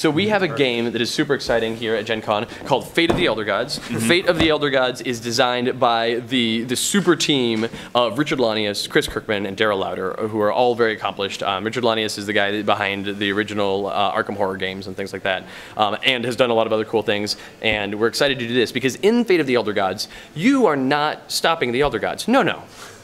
So we have a game that is super exciting here at Gen Con called Fate of the Elder Gods. Fate of the Elder Gods is designed by the super team of Richard Lanius, Chris Kirkman, and Daryl Lauder, who are all very accomplished. Richard Lanius is the guy behind the original Arkham horror games and things like that, and has done a lot of other cool things. And we're excited to do this because in Fate of the Elder Gods, you are not stopping the Elder Gods. No, no.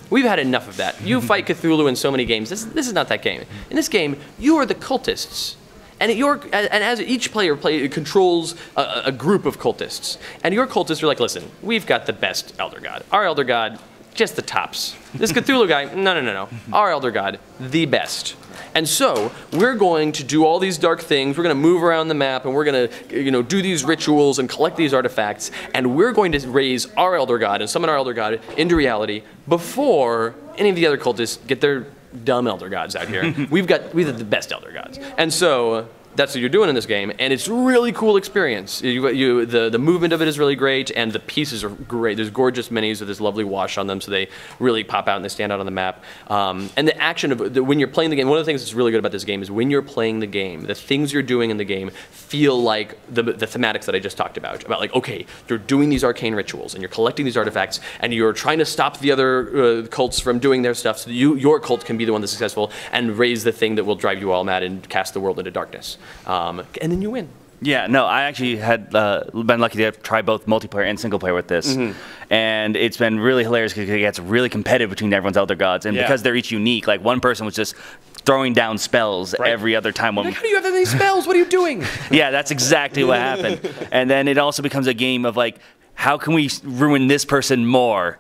We've had enough of that. You fight Cthulhu in so many games. This is not that game. In this game, you are the cultists. And as each player controls a group of cultists. And your cultists are like, listen, we've got the best Elder God. Our Elder God, just the tops. This Cthulhu guy, no. Our Elder God, the best. And so we're going to do all these dark things. We're going to move around the map, and we're going to, do these rituals and collect these artifacts. And we're going to raise our Elder God and summon our Elder God into reality before any of the other cultists get their dumb Elder Gods out here. We've got the best Elder Gods. And so that's what you're doing in this game, and it's a really cool experience. The movement of it is really great, and the pieces are great. There's gorgeous minis with this lovely wash on them, so they really pop out and they stand out on the map. And the action of when you're playing the game, one of the things that's really good about this game is when you're playing the game, the things you're doing in the game feel like the thematics that I just talked about like, okay, you're doing these arcane rituals, and you're collecting these artifacts, and you're trying to stop the other cults from doing their stuff, so that your cult can be the one that's successful and raise the thing that will drive you all mad and cast the world into darkness. And then you win. Yeah, no, I actually had been lucky to try both multiplayer and single player with this. And it's been really hilarious because it gets really competitive between everyone's Elder Gods. And because they're each unique, like one person was just throwing down spells every other time. Like, how do you have any spells? What are you doing? Yeah, that's exactly what happened. And then it also becomes a game of like, how can we ruin this person more?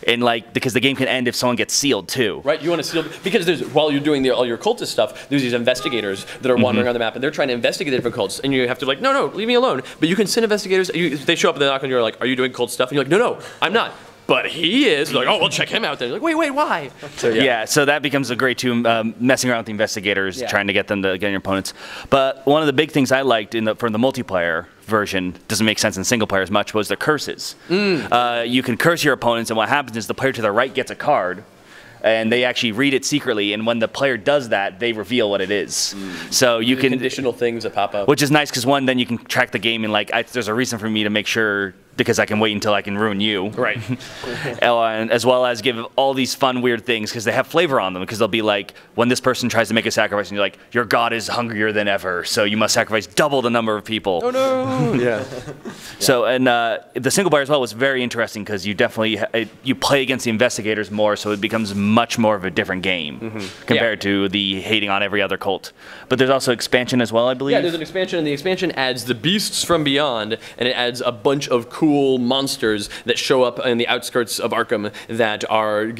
And because the game can end if someone gets sealed too. Right, you want to seal, because while you're doing all your cultist stuff, there's these investigators that are wandering on the map, and they're trying to investigate the different cults, and you have to no, leave me alone. But you can send investigators, they show up and they knock on you, like, are you doing cult stuff? And you're like, no, I'm not. But he is. Like, oh, we'll check him out then. You're like, wait, why? So, yeah, so that becomes a great too, messing around with the investigators, trying to get them to get your opponents. But one of the big things I liked from the multiplayer version, doesn't make sense in single player as much, was the curses. You can curse your opponents, and what happens is the player to the right gets a card, and they actually read it secretly, and when the player does that, they reveal what it is. So you can conditional things that pop up, which is nice because then you can track the game, and there's a reason for me to make sure, because I can wait until I can ruin you. Right. And as well as give all these fun, weird things, because they have flavor on them, because they'll be like, when this person tries to make a sacrifice, and you're like, your god is hungrier than ever, so you must sacrifice double the number of people. Oh no! So, and the single player as well was very interesting, because you definitely, you play against the investigators more, so it becomes much more of a different game compared to the hating on every other cult. But there's also expansion as well, I believe? Yeah, there's an expansion, and the expansion adds the Beasts from Beyond, and it adds a bunch of cool monsters that show up in the outskirts of Arkham that are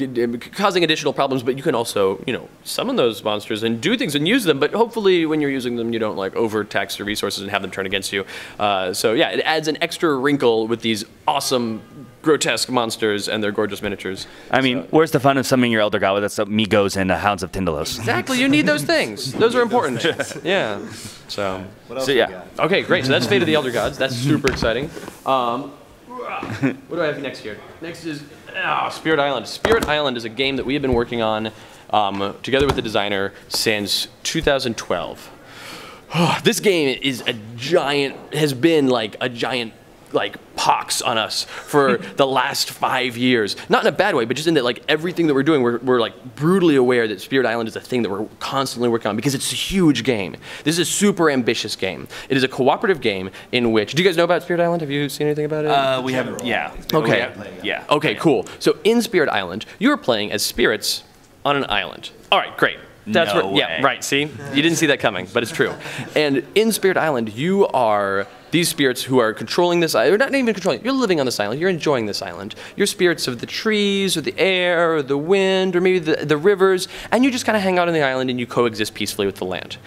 causing additional problems, but you can also, summon those monsters and do things and use them, but hopefully when you're using them, you don't overtax your resources and have them turn against you. So yeah, it adds an extra wrinkle with these awesome, grotesque monsters and their gorgeous miniatures. I mean, where's the fun of summoning your Elder God with Migos and Hounds of Tindalos? Exactly, you need those things. Those are important. Yeah. So, okay, great. So that's Fate of the Elder Gods. That's super exciting. What do I have next here? Next is Spirit Island. Spirit Island is a game that we have been working on together with the designer since 2012. This game is has been a giant pox on us for the last 5 years. Not in a bad way, but just in that everything that we're doing, we're brutally aware that Spirit Island is a thing that we're constantly working on because it's a huge game. This is a super ambitious game. It is a cooperative game in which, do you guys know about Spirit Island? Have you seen anything about it? We haven't, yeah. Okay. Yeah. Okay, cool. So in Spirit Island, you're playing as spirits on an island. All right, great. That's no way. Yeah, right, see? You didn't see that coming, but it's true. And in Spirit Island, you are these spirits who are controlling this island, or not even controlling, you're living on this island, you're enjoying this island. You're spirits of the trees, or the air, or the wind, or maybe the rivers, and you just kind of hang out on the island and you coexist peacefully with the land.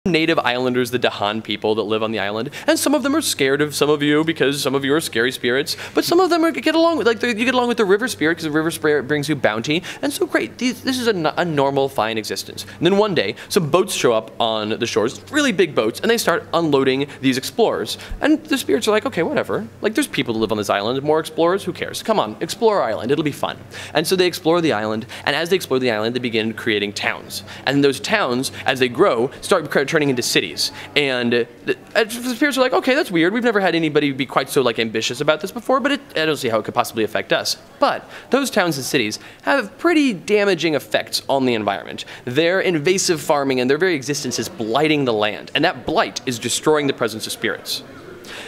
Native islanders, the Dahan people that live on the island, and some of them are scared of some of you because some of you are scary spirits, but some of them get along with, you get along with the river spirit because the river spirit brings you bounty, and so great, this is a normal, fine existence. And then one day, some boats show up on the shores, really big boats, and they start unloading these explorers. And the spirits are like, okay, whatever, there's people that live on this island, more explorers, who cares? Come on, explore our island, it'll be fun. And so they explore the island, and as they explore the island, they begin creating towns. And those towns, as they grow, start turning into cities. And the spirits are like, okay, that's weird. We've never had anybody be quite so like ambitious about this before, but I don't see how it could possibly affect us. But those towns and cities have pretty damaging effects on the environment. Their invasive farming and their very existence is blighting the land, and that blight is destroying the presence of spirits.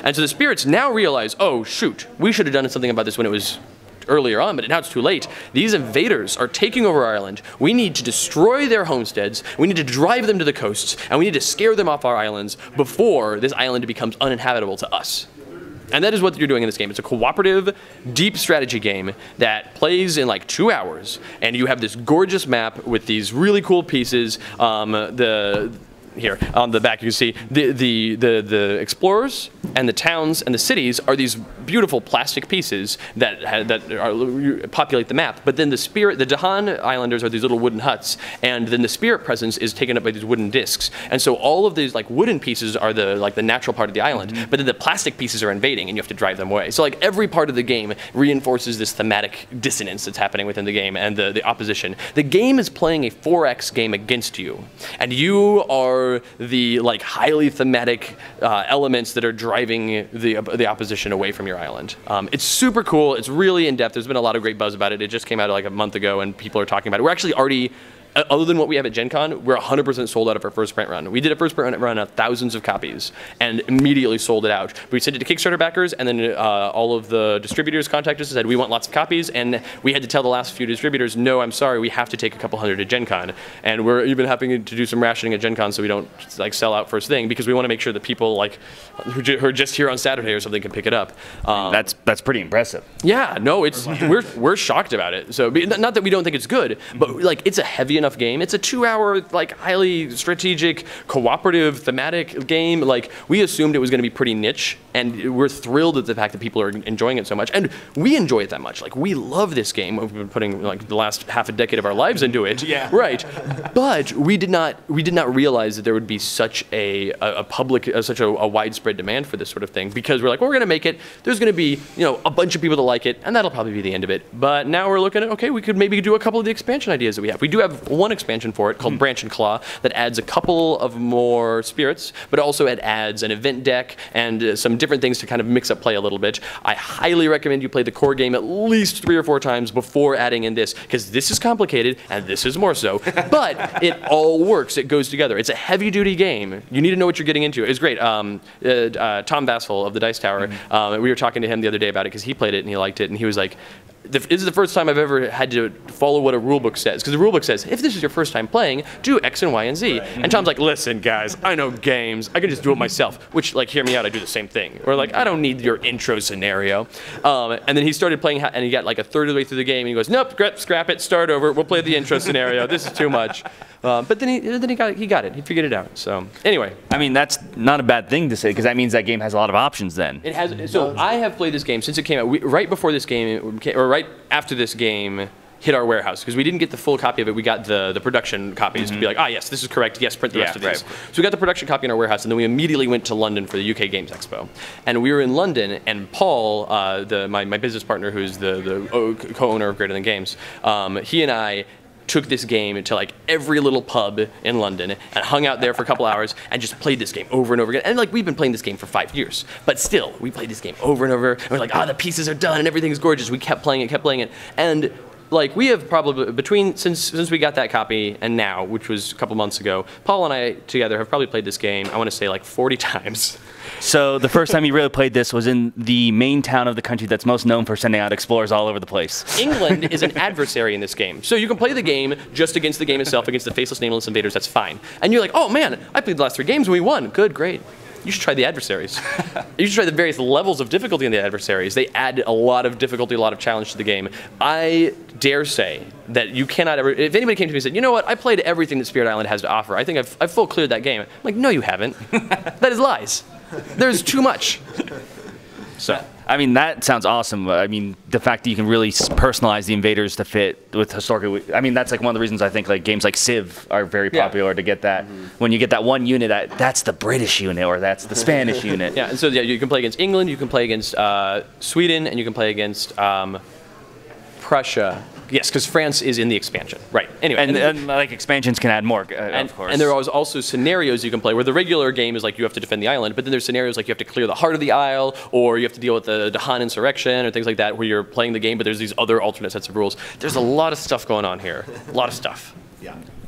And so the spirits now realize, oh shoot, we should have done something about this when it was earlier on, but now it's too late. These invaders are taking over our island. We need to destroy their homesteads, we need to drive them to the coasts, and we need to scare them off our islands before this island becomes uninhabitable to us. And that is what you're doing in this game. It's a cooperative, deep strategy game that plays in like 2 hours, and you have this gorgeous map with these really cool pieces. Here on the back you can see the explorers and the towns and the cities are these beautiful plastic pieces that populate the map. But then the Dahan Islanders are these little wooden huts, and then the spirit presence is taken up by these wooden discs. And so all of these like wooden pieces are the natural part of the island, but then the plastic pieces are invading, and you have to drive them away. So like every part of the game reinforces this thematic dissonance that's happening within the game and the opposition. The game is playing a 4X game against you, and you are the like highly thematic elements that are driving the opposition away from your island. It's super cool. It's really in depth. There's been a lot of great buzz about it. It just came out like a month ago, and people are talking about it. We're actually already, other than what we have at Gen Con, we're 100% sold out of our first print run. We did a first print run of thousands of copies and immediately sold it out. We sent it to Kickstarter backers, and then all of the distributors contacted us and said, we want lots of copies, and we had to tell the last few distributors, no, I'm sorry, we have to take a couple hundred at Gen Con. And we're even having to do some rationing at Gen Con so we don't like sell out first thing, because we want to make sure that people like who are just here on Saturday or something can pick it up. That's pretty impressive. Yeah, no, it's we're shocked about it. So not that we don't think it's good, but like it's a heavy enough game. It's a 2-hour, like highly strategic, cooperative, thematic game. Like we assumed it was going to be pretty niche, and we're thrilled at the fact that people are enjoying it so much, and we enjoy it that much. Like we love this game. We've been putting like the last half a decade of our lives into it. Yeah. Right. But we did not realize that there would be such a widespread demand for this sort of thing, because we're like, well, we're going to make it. There's going to be a bunch of people that like it, and that'll probably be the end of it. But now we're looking at, okay, we could maybe do a couple of the expansion ideas that we have. We do have one expansion for it called Branch and Claw that adds a couple of more spirits, but also it adds an event deck and some different things to kind of mix up play a little bit. I highly recommend you play the core game at least 3 or 4 times before adding in this, because this is complicated and this is more so, but it all works. It goes together. It's a heavy-duty game. You need to know what you're getting into. It's great. Tom Bassel of the Dice Tower, we were talking to him the other day about it because he played it and he liked it, and he was like, this is the first time I've ever had to follow what a rulebook says, because the rulebook says, if this is your first time playing, do X and Y and Z. Right. And Tom's like, listen, guys, I know games. I can just do it myself, which, like, hear me out, I do the same thing. Or, like, I don't need your intro scenario. And then he started playing, and he got, like, a third of the way through the game, and he goes, nope, scrap it, start over. We'll play the intro scenario. This is too much. But then he got it. He figured it out. So, anyway. I mean, that's not a bad thing to say, because that means that game has a lot of options then. It has. So, I have played this game since it came out. Right before this game, or right after this game hit our warehouse, because we didn't get the full copy of it. We got the production copies to be like, yes, this is correct. Yes, print the rest of these. Right. So we got the production copy in our warehouse, and then we immediately went to London for the UK Games Expo. And we were in London, and Paul, my business partner, who's the co-owner of Greater Than Games, he and I took this game to like every little pub in London and hung out there for a couple hours and just played this game over and over again. And like we've been playing this game for 5 years, but still we played this game over and over. And we're like, the pieces are done and everything's gorgeous. We kept playing it, and like we have probably since we got that copy and now, which was a couple months ago, Paul and I together have probably played this game, I want to say like 40 times. So the first time you really played this was in the main town of the country that's most known for sending out explorers all over the place. England is an adversary in this game. So you can play the game just against the game itself, against the faceless, nameless invaders, that's fine. And you're like, oh man, I played the last 3 games and we won. Good, great. You should try the adversaries. You should try the various levels of difficulty in the adversaries. They add a lot of difficulty, a lot of challenge to the game. I dare say that you cannot ever, if anybody came to me and said, you know what, I played everything that Spirit Island has to offer. I think I've full cleared that game. I'm like, no, you haven't. That is lies. There's too much. So, I mean, that sounds awesome. I mean, the fact that you can really personalize the invaders to fit with historically, I mean, that's like one of the reasons I think like games like Civ are very popular, to get that, when you get that one unit, that's the British unit or that's the Spanish unit. Yeah, and so yeah, you can play against England, you can play against Sweden, and you can play against Prussia Yes, because France is in the expansion. Right. Anyway, and like expansions can add more, of course. And there are also scenarios you can play where the regular game is like you have to defend the island, but then there's scenarios like you have to clear the heart of the isle, or you have to deal with the Han insurrection, or things like that, where you're playing the game, but there's these other alternate sets of rules. There's a lot of stuff going on here. A lot of stuff.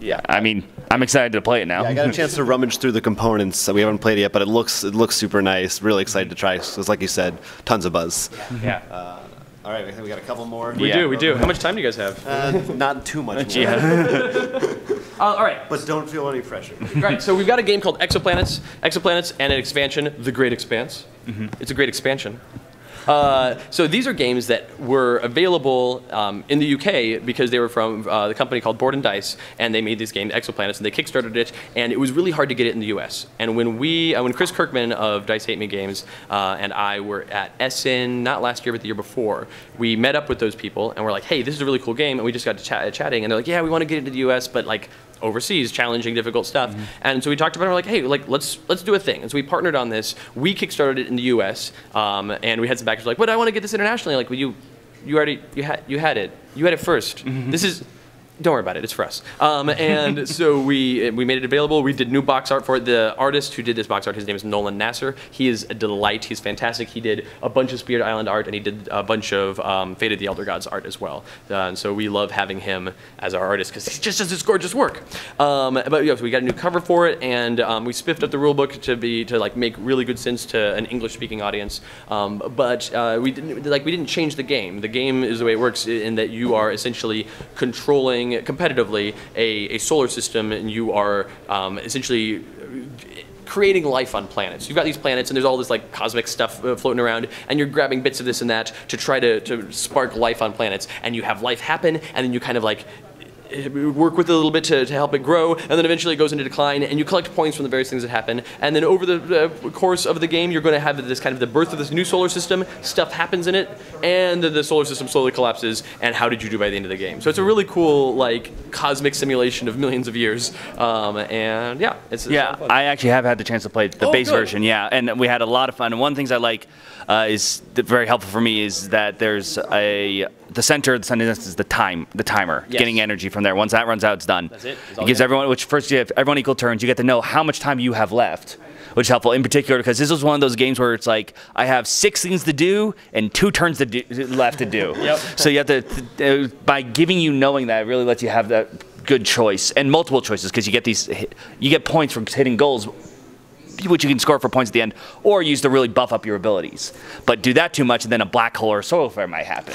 Yeah. I mean, I'm excited to play it now. Yeah, I got a chance to rummage through the components. We haven't played it yet, but it looks super nice. Really excited to try. Because like you said, tons of buzz. Yeah. All right, I think we got a couple more. We do. How much time do you guys have? Not too much more. Yeah. All right. But don't feel any pressure. Right, so we've got a game called Exoplanets. Exoplanets and an expansion, The Great Expanse. It's a great expansion. So these are games that were available in the UK because they were from the company called Board and Dice, and they made this game, Exoplanets, and they kickstarted it, and it was really hard to get it in the US. And when Chris Kirkman of Dice Hate Me Games and I were at Essen, not last year, but the year before, we met up with those people, and we're like, hey, this is a really cool game, and we just got to chatting, and they're like, yeah, we want to get it into the US, but like, overseas, challenging, difficult stuff. And so we talked about it, we're like, hey, let's do a thing. And so we partnered on this. We kickstarted it in the US, and we had some backers like, but I want to get this internationally. Like, well, you had it first. This is, don't worry about it, it's for us. And so we made it available. We did new box art for it. The artist who did this box art, his name is Nolan Nasser. He is a delight. He's fantastic. He did a bunch of Spirit Island art, and he did a bunch of Fate of the Elder Gods art as well. And so we love having him as our artist because he just does this gorgeous work. But yeah, so we got a new cover for it, and we spiffed up the rule book to like make really good sense to an English-speaking audience. But we didn't change the game. The game is the way it works in that you are essentially controlling competitively a solar system, and you are essentially creating life on planets. You've got these planets, and there's all this like cosmic stuff floating around, and you're grabbing bits of this and that to try to spark life on planets. And you have life happen, and then you kind of like work with it a little bit to help it grow, and then eventually it goes into decline, and you collect points from the various things that happen. And then over the course of the game, you're going to have this kind of the birth of this new solar system. Stuff happens in it, and the solar system slowly collapses. And how did you do by the end of the game? So it's a really cool like cosmic simulation of millions of years. And yeah, it's I actually have had the chance to play the base version. Yeah, and we had a lot of fun. And one of the things I like is very helpful for me is that there's the center of the sun is the timer, getting energy from there. Once that runs out, it's done. That's it. It gives everyone, which first you have everyone equal turns. You get to know how much time you have left, which is helpful in particular because this was one of those games where it's like I have 6 things to do and 2 turns left to do. So you have to by giving you knowing that, it really lets you have that good choice and multiple choices because you get points for hitting goals, which you can score for points at the end, or use to really buff up your abilities. But do that too much, and then a black hole or a solar flare might happen.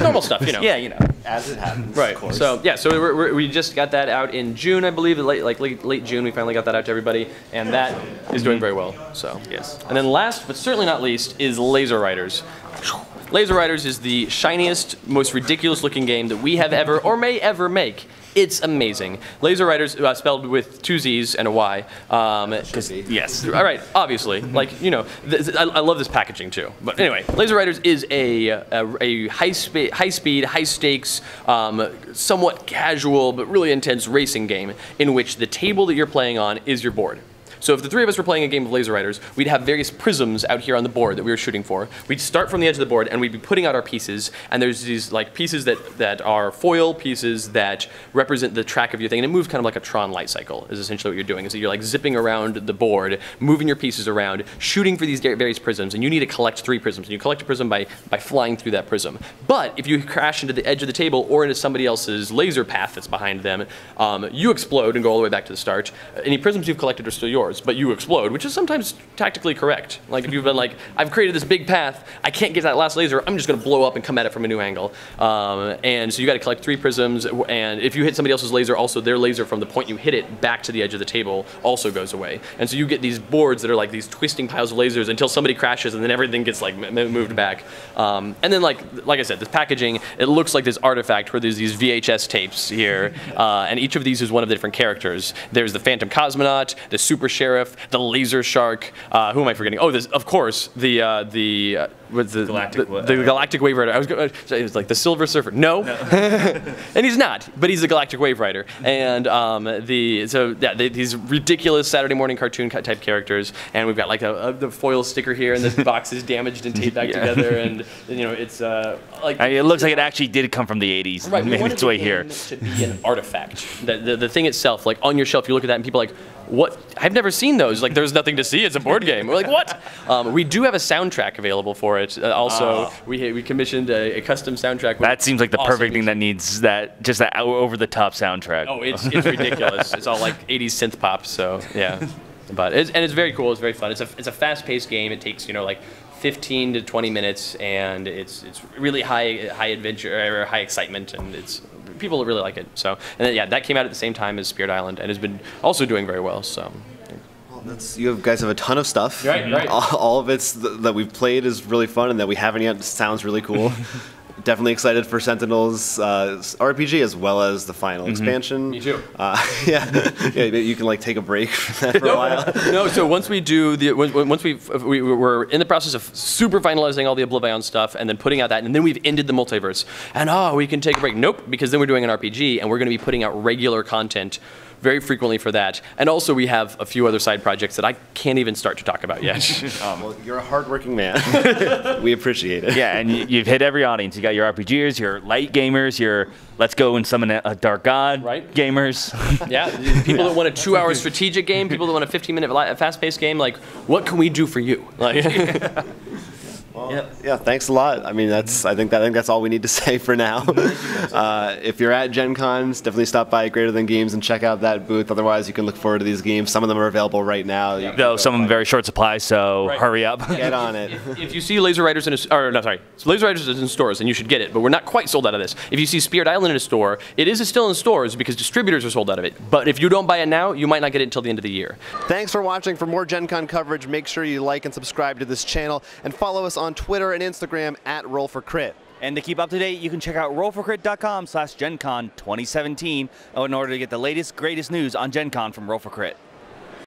Normal stuff, you know. Yeah, you know. As it happens, right. Of course. So yeah, so we just got that out in June, I believe, late June. We finally got that out to everybody, and that is doing very well. So yes. And then last, but certainly not least, is Laser Riders. Laser Riders is the shiniest, most ridiculous-looking game that we have ever or may ever make. It's amazing. Laser Riders, spelled with 2 Z's and a Y. Yes. All right. Obviously, like you know, I love this packaging too. But anyway, Laser Riders is a high speed, high stakes, somewhat casual but really intense racing game in which the table that you're playing on is your board. So if the 3 of us were playing a game of Laser Riders, we'd have various prisms out here on the board that we were shooting for. We'd start from the edge of the board, and we'd be putting out our pieces, and there's these like pieces that are foil pieces that represent the track of your thing, and it moves kind of like a Tron light cycle is essentially what you're doing. So you're like zipping around the board, moving your pieces around, shooting for these various prisms, and you need to collect 3 prisms, and you collect a prism by flying through that prism. But if you crash into the edge of the table or into somebody else's laser path that's behind them, you explode and go all the way back to the start. Any prisms you've collected are still yours, but you explode, which is sometimes tactically correct. Like if you've been like, I've created this big path, I can't get that last laser, I'm just going to blow up and come at it from a new angle. And so you got to collect 3 prisms, and if you hit somebody else's laser, also their laser from the point you hit it back to the edge of the table also goes away. And so you get these boards that are like these twisting piles of lasers until somebody crashes, and then everything gets like moved back. And then like I said, this packaging, it looks like this artifact where there's these VHS tapes here, and each of these is one of the different characters. There's the Phantom Cosmonaut, the Super Sheriff, the Laser Shark. Who am I forgetting? Oh, this, of course, the Galactic Wave Rider. I was going to say it was like the Silver Surfer. No. And he's not, but he's the Galactic Wave Rider. And these ridiculous Saturday morning cartoon type characters. And we've got like the foil sticker here, and the box is damaged and taped back together. And it's like it looks like it actually did come from the 80s. Right, made its way here. To be an artifact. The thing itself, like on your shelf, you look at that and people are like, what? I've never seen those. Like, there's nothing to see. It's a board game. We're like, what? We do have a soundtrack available for it. Also, we commissioned a custom soundtrack. That seems like the perfect thing that needs that over-the-top soundtrack. Oh, it's ridiculous. It's all like 80s synth pop. So yeah, but it's very cool. It's very fun. It's a fast-paced game. It takes like 15 to 20 minutes, and it's really high adventure or high excitement, and people really like it. So, and then, that came out at the same time as Spirit Island, and has been also doing very well. So. You guys have a ton of stuff. Right. All of it's that we've played is really fun, and that we haven't yet sounds really cool. Definitely excited for Sentinel's RPG as well as the final expansion. Me too. You can like take a break from that for a while. No, so once we do once we were in the process of super finalizing all the Oblivion stuff and then putting out that, and then we've ended the multiverse, and we can take a break. Nope, because then we're doing an RPG, and we're going to be putting out regular content very frequently for that. And also we have a few other side projects that I can't even start to talk about yet. Well, you're a hardworking man. We appreciate it. Yeah, and you've hit every audience. You got your RPGers, your light gamers, your let's go and summon a dark god gamers. Yeah, people that want a 2-hour strategic game, people that want a 15-minute fast-paced game. Like, what can we do for you? Like. Yeah, thanks a lot. I mean, I think that's all we need to say for now. If you're at Gen Cons, definitely stop by Greater Than Games and check out that booth. Otherwise, you can look forward to these games. Some of them are available right now. Though some of them very short supply, so hurry up. Get on it. If you see Laser Riders Laser Riders is in stores, and you should get it, but we're not quite sold out of this. If you see Spirit Island in a store, it is still in stores because distributors are sold out of it. But if you don't buy it now, you might not get it until the end of the year. Thanks for watching. For more Gen Con coverage, make sure you like and subscribe to this channel, and follow us on Twitter and Instagram at Roll4Crit. And to keep up to date, you can check out roll4crit.com/GenCon 2017 in order to get the latest, greatest news on Gen Con from Roll4Crit.